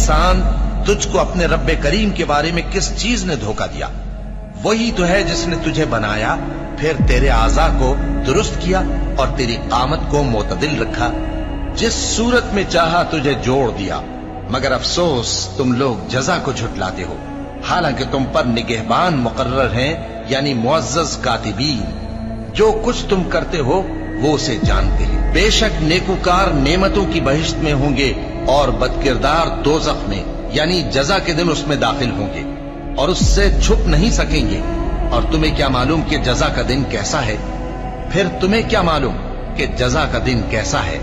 انسان، تجھ کو اپنے رب کریم کے بارے میں کس چیز نے دھوکہ دیا؟ وہی تو ہے جس نے تجھے بنایا، پھر تیرے اعضاء کو درست کیا اور تیری قامت کو معتدل رکھا، جس صورت میں چاہا تجھے جوڑ دیا۔ مگر افسوس تم لوگ جزا کو جھٹلاتے ہو، حالانکہ تم پر نگہبان مقرر ہیں، یعنی معزز کاتبین۔ جو کچھ تم کرتے ہو وہ اسے جانتے ہیں۔ بے شک نیکوکار نعمتوں کی بہشت میں ہوں گے اور بدکردار دوزخ میں، یعنی جزا کے دن اس میں داخل ہوں گے اور اس سے چھپ نہیں سکیں گے۔ اور تمہیں کیا معلوم کہ جزا کا دن کیسا ہے؟ پھر تمہیں کیا معلوم کہ جزا کا دن کیسا ہے؟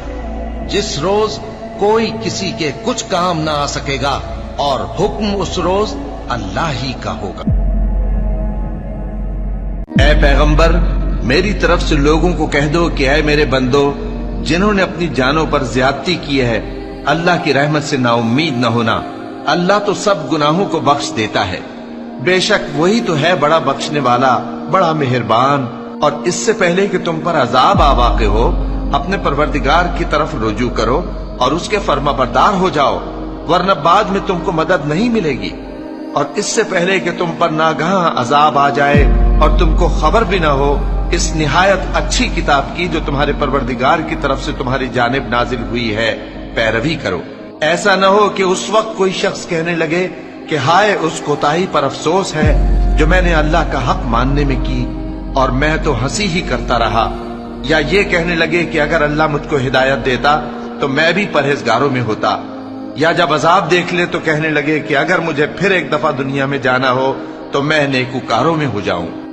جس روز کوئی کسی کے کچھ کام نہ آ سکے گا اور حکم اس روز اللہ ہی کا ہوگا۔ اے پیغمبر، میری طرف سے لوگوں کو کہہ دو کہ اے میرے بندو، جنہوں نے اپنی جانوں پر زیادتی کی ہے، اللہ کی رحمت سے نا امید نہ ہونا۔ اللہ تو سب گناہوں کو بخش دیتا ہے، بے شک وہی تو ہے بڑا بخشنے والا، بڑا مہربان۔ اور اس سے پہلے کہ تم پر عذاب آ واقع ہو، اپنے پروردگار کی طرف رجوع کرو اور اس کے فرما بردار ہو جاؤ، ورنہ بعد میں تم کو مدد نہیں ملے گی۔ اور اس سے پہلے کہ تم پر ناگہاں عذاب آ جائے اور تم کو خبر بھی نہ ہو، اس نہایت اچھی کتاب کی جو تمہارے پروردگار کی طرف سے تمہاری جانب نازل ہوئی ہے پیروی کرو۔ ایسا نہ ہو کہ اس وقت کوئی شخص کہنے لگے کہ ہائے اس کوتاہی پر افسوس ہے جو میں نے اللہ کا حق ماننے میں کی، اور میں تو ہنسی ہی کرتا رہا۔ یا یہ کہنے لگے کہ اگر اللہ مجھ کو ہدایت دیتا تو میں بھی پرہیزگاروں میں ہوتا۔ یا جب عذاب دیکھ لے تو کہنے لگے کہ اگر مجھے پھر ایک دفعہ دنیا میں جانا ہو تو میں نیکوکاروں میں ہو جاؤں۔